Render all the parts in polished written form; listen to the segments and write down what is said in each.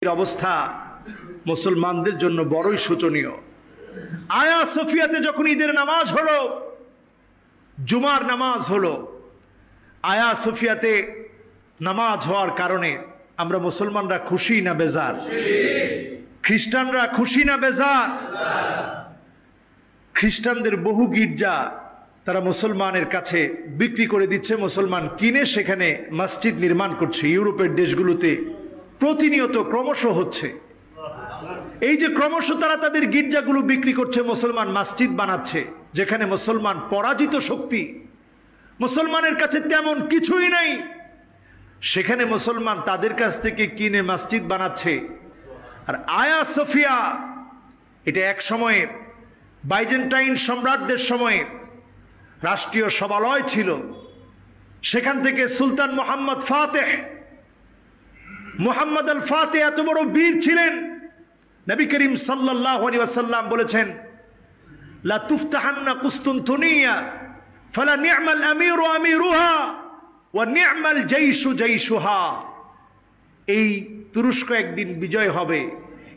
অবস্থা মুসলমানদের জন্য বড়ই শোচনীয়। আয়া সোফিয়াতে যখন ঈদের নামাজ হলো, জুমার নামাজ হলো, আয়া সোফিয়াতে নামাজ হওয়ার কারণে আমরা মুসলমানরা খুশি না বেজার? খ্রিস্টানরা খুশি না বেজার? খ্রিস্টানদের বহু গির্জা তারা মুসলমানের কাছে বিক্রি করে দিচ্ছে, মুসলমান কিনে সেখানে মসজিদ নির্মাণ করছে। ইউরোপের দেশগুলোতে প্রতিনিয়ত ক্রমশ হচ্ছে। এই যে ক্রমশ তারা তাদের গির্জাগুলো বিক্রি করছে, মুসলমান মসজিদ বানাচ্ছে, যেখানে মুসলমান পরাজিত শক্তি, মুসলমানের কাছে তেমন কিছুই নাই, সেখানে মুসলমান তাদের কাছ থেকে কিনে মসজিদ বানাচ্ছে। আর আয়া সোফিয়া এটা এক সময়ে বাইজেন্টাইন সম্রাটদের সময়ে রাষ্ট্রীয় সভালয় ছিল। সেখান থেকে সুলতান মোহাম্মদ ফাতেহ, মুহাম্মদ আল ফাতেহ এত বড় বীর ছিলেন। নবী করিম সাল্লাল্লাহু আলাইহি ওয়াসাল্লাম বলেছেন, লা তুফতাহান্না কুস্তুনতুনিয়া ফালা নি'মাল আমিরু আমিরুহা ওয়া নি'মাল জাইশু জাইশুহা। এই তুরস্ক একদিন বিজয় হবে,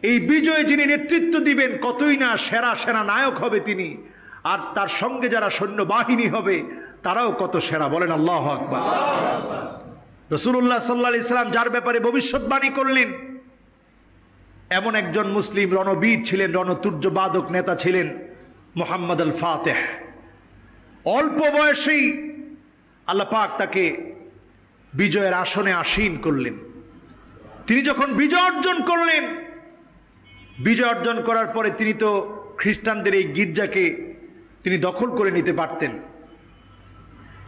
এই বিজয়ে যিনি নেতৃত্ব দিবেন কতই না সেরা সেরা নায়ক হবে তিনি, আর তার সঙ্গে যারা সৈন্যবাহিনী হবে তারাও কত সেরা। বলেন আল্লাহু আকবার। রাসূলুল্লাহ সাল্লাল্লাহু আলাইহি সাল্লাম যার ব্যাপারে ভবিষ্যৎবাণী করলেন, এমন একজন মুসলিম রণবীর ছিলেন, রণতুর্যবাদক নেতা ছিলেন মুহাম্মদ আল ফাতেহ। অল্প বয়সেই আল্লাহ পাক তাকে বিজয়ের আসনে আসীন করলেন। তিনি যখন বিজয় অর্জন করলেন, বিজয় অর্জন করার পরে তিনি তো খ্রিস্টানদের এই গির্জাকে তিনি দখল করে নিতে পারতেন,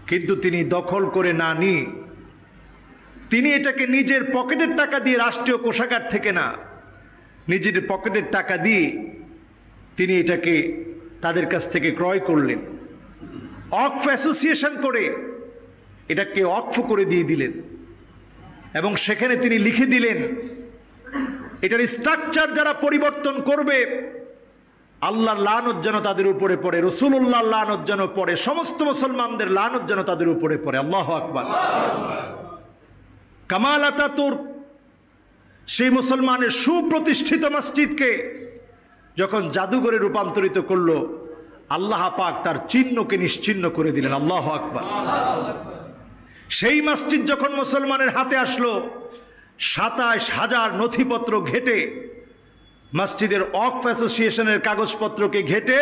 কিন্তু তিনি দখল করে না নিয়ে তিনি এটাকে নিজের পকেটের টাকা দিয়ে, রাষ্ট্রীয় কোষাগার থেকে না, নিজের পকেটের টাকা দিয়ে তিনি এটাকে তাদের কাছ থেকে ক্রয় করলেন। অকফ অ্যাসোসিয়েশন করে এটাকে অকফ করে দিয়ে দিলেন এবং সেখানে তিনি লিখে দিলেন এটার স্ট্রাকচার যারা পরিবর্তন করবে আল্লাহর লানত যেন তাদের উপরে পড়ে, রাসূলুল্লাহর লানত যেন পড়ে, সমস্ত মুসলমানদের লানত যেন তাদের উপরে পড়ে। আল্লাহু আকবার। কামাল আতাতুর্ক সেই মুসলমানের সুপ্রতিষ্ঠিত মসজিদকে যখন জাদুঘরে রূপান্তরিত করলো, আল্লাহ পাক তার চিহ্নকে নিশ্চিহ্ন করে দিলেন। আল্লাহু আকবার। সেই মসজিদ যখন মুসলমানের হাতে আসলো, ২৭,০০০ নথিপত্র ঘেটে, মসজিদের ওয়াকফ অ্যাসোসিয়েশনের কাগজপত্রকে ঘেটে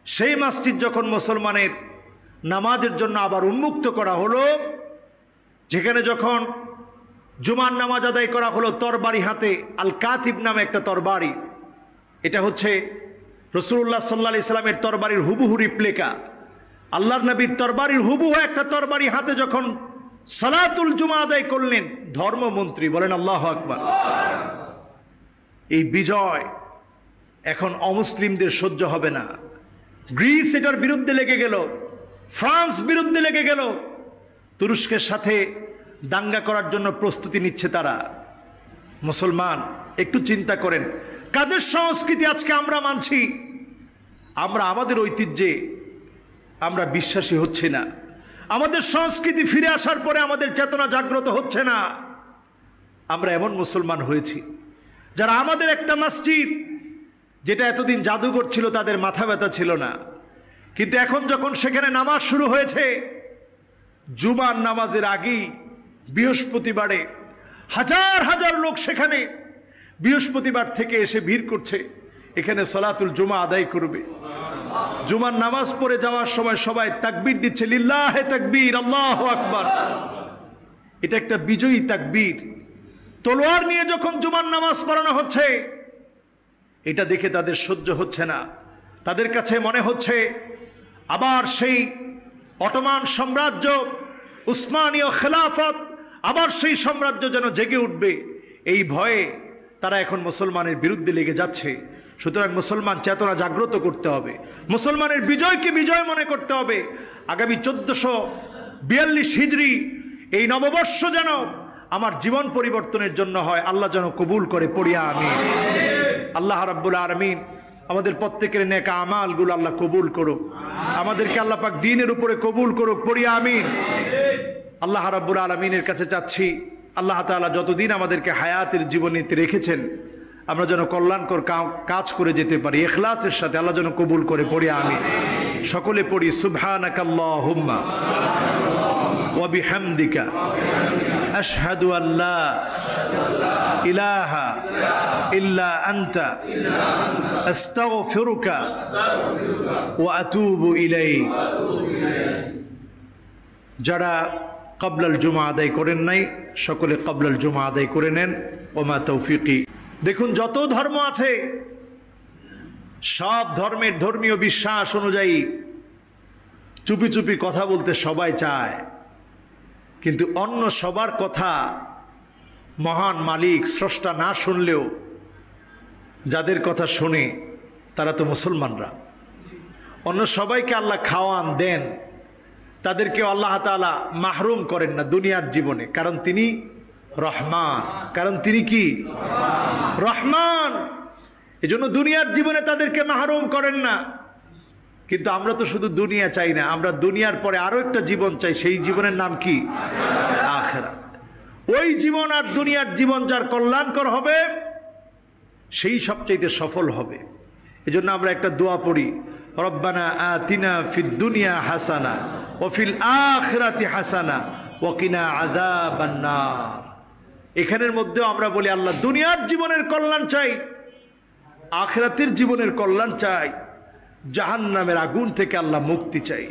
সেই মসজিদ যখন মুসলমানের নামাজের জন্য আবার উন্মুক্ত করা হলো, যেখানে যখন জুমার নামাজ আদায় করা হলো, তরবারি হাতে, আল কাতিব নামে একটা তরবারি, এটা হচ্ছে রাসূলুল্লাহ সাল্লাল্লাহু আলাইহি সাল্লামের তরবারির হুবহু রিপ্লিকা, আল্লাহর নবীর তরবারির হুবহু একটা তরবারি হাতে যখন সালাতুল জুমা আদায় করলেন ধর্মমন্ত্রী। বলেন আল্লাহু আকবার। এই বিজয় এখন অমুসলিমদের সহ্য হবে না। গ্রিস এটার বিরুদ্ধে লেগে গেল, ফ্রান্স বিরুদ্ধে লেগে গেল, তুরস্কের সাথে দাঙ্গা করার জন্য প্রস্তুতি নিচ্ছে তারা। মুসলমান একটু চিন্তা করেন, কাদের সংস্কৃতি আজকে আমরা মানছি? আমরা আমাদের ঐতিহ্যে আমরা বিশ্বাসী হচ্ছি না। আমাদের সংস্কৃতি ফিরে আসার পরে আমাদের চেতনা জাগ্রত হচ্ছে না। আমরা এমন মুসলমান হয়েছি যারা আমাদের একটা মসজিদ যেটা এতদিন জাদুঘর ছিল, তাদের মাথা ব্যথা ছিল না, কিন্তু এখন যখন সেখানে নামাজ শুরু হয়েছে, জুমার নামাজের আগেই বৃহস্পতিবারে হাজার হাজার লোক সেখানে বৃহস্পতিবার থেকে এসে ভিড় করছে, এখানে সালাতুল জুমা আদায় করবে। জুমার নামাজ পড়ে যাওয়ার সময় সবাই তাকবীর দিচ্ছে, লিল্লাহে তাকবীর, আল্লাহু আকবার। এটা একটা বিজয়ী তাকবীর। তলোয়ার নিয়ে যখন জুমার নামাজ পড়ানো হচ্ছে, এটা দেখে তাদের সহ্য হচ্ছে না। তাদের কাছে মনে হচ্ছে আবার সেই অটোমান সাম্রাজ্য, উসমানীয় খেলাফত, আবার সেই সাম্রাজ্য যেন জেগে উঠবে, এই ভয়ে তারা এখন মুসলমানের বিরুদ্ধে লেগে যাচ্ছে। সুতরাং মুসলমান চেতনা জাগ্রত করতে হবে, মুসলমানের বিজয়কে বিজয় মনে করতে হবে। আগামী 1442 হিজরি এই নববর্ষ যেন আমার জীবন পরিবর্তনের জন্য হয়, আল্লাহ যেন কবুল করে, পড়িয়া আমিন। আল্লাহ রাব্বুল আলামিন আমাদের প্রত্যেকের নেক আমালগুলো আল্লাহ কবুল করুক, আমাদেরকে আল্লাহ পাক দ্বীনের উপরে কবুল করুক, পড়িয়া আমিন। আল্লাহ রাব্বুল আলামিনের কাছে চাচ্ছি আল্লাহ তাআলা যতদিন আমাদেরকে হায়াতের জীবনীতে রেখেছেন আমরা যেন কল্যাণকর কাজ করে যেতে পারি ইখলাসের সাথে। আল্লাহ যেন কবুল করে, পড়ি আমিন। সকলে পড়ি সুবহানাকাল্লাহুম্মা ওয়া বিহামদিকা আশহাদু আল্লা ইলাহা ইল্লা আনতা আস্তাগফিরুকা ওয়া আতুবু ইলাইক। যারা ক্বাবলাল জুমা আদায় করেন নাই সকলে ক্বাবলাল জুমা আদায় করে নেন। ওমা তৌফিকি। দেখুন, যত ধর্ম আছে সব ধর্মের ধর্মীয় বিশ্বাস অনুযায়ী চুপি চুপি কথা বলতে সবাই চায়, কিন্তু অন্য সবার কথা মহান মালিক স্রষ্টা না শুনলেও যাদের কথা শুনে তারা তো মুসলমানরা। অন্য সবাইকে আল্লাহ খাওয়ান দেন, তাদেরকে আল্লাহ তাআলা মাহরুম করেন না দুনিয়ার জীবনে, কারণ তিনি রহমান। কারণ তিনি কি? রহমান। এজন্য দুনিয়ার জীবনে তাদেরকে মাহরুম করেন না। কিন্তু আমরা তো শুধু দুনিয়া চাই না, আমরা দুনিয়ার পরে আরো একটা জীবন চাই। সেই জীবনের নাম কি? আখিরাত। ওই জীবন আর দুনিয়ার জীবন যার কল্যাণকর হবে সেই সবচাইতে সফল হবে। এজন্য আমরা একটা দোয়া পড়ি, রব্বানা আতিনা ফিদ দুনিয়া হাসানা ওয়া ফিল আখিরাতি হাসানা ওয়া কিনা আযাবান নার। এখানের মধ্যেও আমরা বলি আল্লাহ দুনিয়ার জীবনের কল্যাণ চাই, আখিরাতের জীবনের কল্যাণ চাই, জাহান্নামের আগুন থেকে আল্লাহ মুক্তি চাই।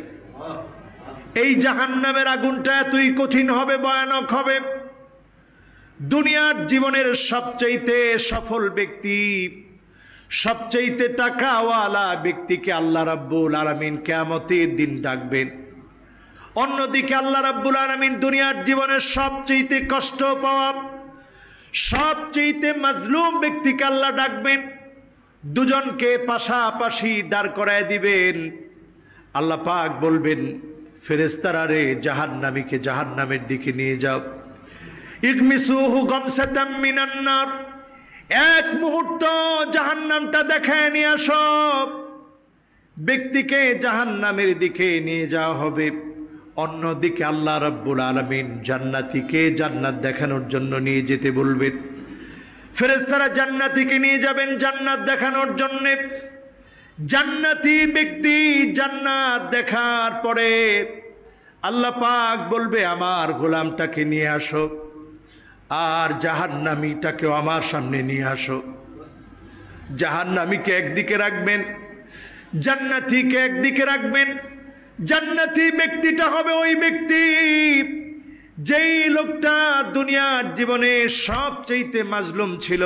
এই জাহান্নামের আগুনটা এতই কঠিন হবে, ভয়ানক হবে। দুনিয়ার জীবনের সবচাইতে সফল ব্যক্তি, সবচাইতে টাকাওয়ালা ব্যক্তিকে আল্লাহ রাব্বুল আলামিন কিয়ামতের দিন ডাকবেন। অন্যদিকে আল্লাহ রাব্বুল আলামিন দুনিয়ার জীবনের সবচাইতে কষ্ট পাওয়া, সবচাইতে মাজলুম ব্যক্তিকে আল্লাহ ডাকবেন। দুজনকে পাশাপাশি দাঁড় করায় দিবেন। আল্লাহ পাক বলবেন, ফেরেশতারা রে, জাহান্নামীকে জাহান্নামের দিকে নিয়ে যাও। ইগমিসুহু গামসাতাম মিনান নার, এক মুহূর্ত জাহান্নামটা দেখায় নিয়ে আসো। ব্যক্তিকে জাহান্নামের দিকে নিয়ে যাওয়া হবে। অন্যদিকে আল্লাহ রাব্বুল আলামিন জান্নাতীকে জান্নাত দেখানোর জন্য নিয়ে যেতে বলবেন। ফেরেশতারা জান্নাতীকে নিয়ে যাবেন জান্নাত দেখানোর জন্য। জান্নাতি ব্যক্তি জান্নাত দেখার পরে আল্লাহ পাক বলবে, আমার গোলামটাকে নিয়ে আসো, আর জাহান্নামীটাকেও আমার সামনে নিয়ে আসো। জাহান্নামীকে একদিকে রাখবেন, জান্নাতীকে একদিকে রাখবেন। জান্নাতি ব্যক্তিটা হবে ওই ব্যক্তি যেই লোকটা দুনিয়ার জীবনে সবচাইতে মাজলুম ছিল,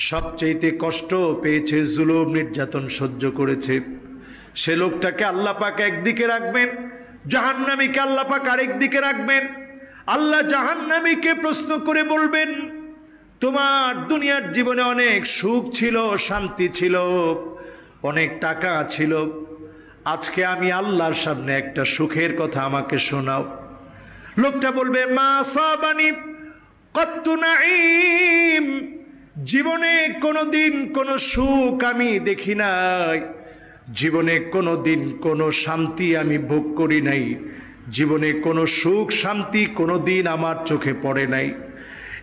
সবচাইতে কষ্ট পেয়েছে, জুলুম নির্যাতন সহ্য করেছে। সে লোকটাকে আল্লাহ পাক একদিকে রাখবেন, জাহান্নামীকে আল্লাহ পাক আরেক দিকে রাখবেন। আল্লাহ জাহান্নামীকে প্রশ্ন করে বলবেন, তোমার দুনিয়ার জীবনে অনেক সুখ ছিল, শান্তি ছিল, অনেক টাকা ছিল, আজকে আমি আল্লাহর সামনে একটা সুখের কথা আমাকে শোনাও। লোকটা বলবে, মা সাবানি কত্তু নাঈম, জীবনে কোনোদিন কোনো সুখ আমি দেখি নাই, জীবনে কোনোদিন কোনো শান্তি আমি ভোগ করি নাই, জীবনে কোনো সুখ শান্তি কোনোদিন আমার চোখে পড়ে নাই।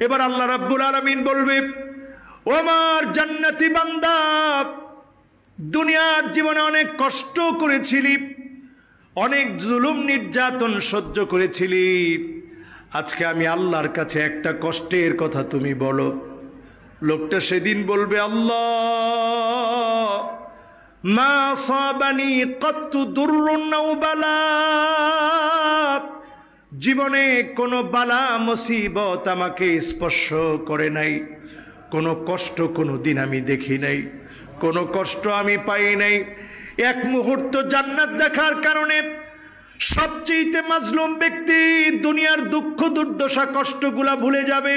এবার আল্লাহ রাব্বুল আলামিন বলবে, ও আমার জান্নাতি বান্দা, দুনিয়ার জীবনে অনেক কষ্ট করেছিলি, অনেক জুলুম নির্যাতন সহ্য করেছিলি, আজকে আমি আল্লাহর কাছে একটা কষ্টের কথা তুমি বলো। লোকটা সেদিন বলবে, আল্লাহ মা সাবানি কত্তু দুররুন নাও বালা, জীবনে কোনো বালা মুসিবত আমাকে স্পর্শ করে নাই, কোনো কষ্ট কোনো দিন আমি দেখি নাই, কোনো কষ্ট আমি পাই নাই। এক মুহূর্ত জান্নাত দেখার কারণে সবচেয়ে মাজলুম ব্যক্তি দুনিয়ার দুঃখ দুর্দশা কষ্টগুলা ভুলে যাবে।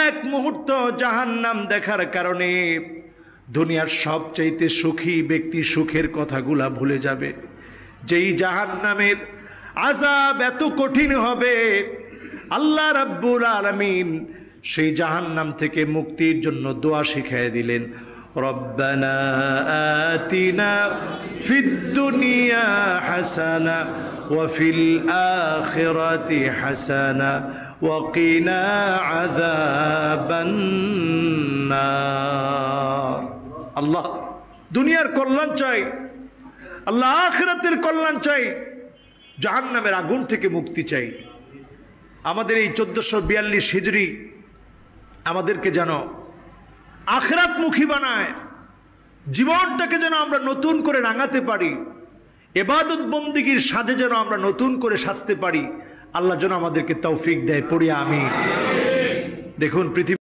এক মুহূর্ত জাহান্নাম দেখার কারণে দুনিয়ার সবচাইতে সুখী ব্যক্তি সুখের কথাগুলা ভুলে যাবে। যেই জাহান্নামের আযাব এত কঠিন হবে, আল্লাহ রাব্বুল আলামিন সেই জাহান্নাম থেকে মুক্তির জন্য দোয়া শিখিয়ে দিলেন, রব্বানা আতিনা ফিদ দুনিয়া হাসানা ওয়া ফিল আখিরাতি হাসানা وقنا عذاب النار। আল্লাহ দুনিয়ার কল্যাণ চাই, আল্লাহ আখিরাতের কল্যাণ চাই, জাহান্নামের আগুন থেকে মুক্তি চাই। আমাদের এই 1442 হিজরি আমাদেরকে যেন আখিরাতমুখী বানায়, জীবনটাকে যেন আমরা নতুন করে রাঙাতে পারি, ইবাদত বন্দেগীর সাজে যেন আমরা নতুন করে সাজতে পারি। আল্লাহ যেন আমাদেরকে তৌফিক দেয়, পড়ি আমিন। দেখুন পৃথিবী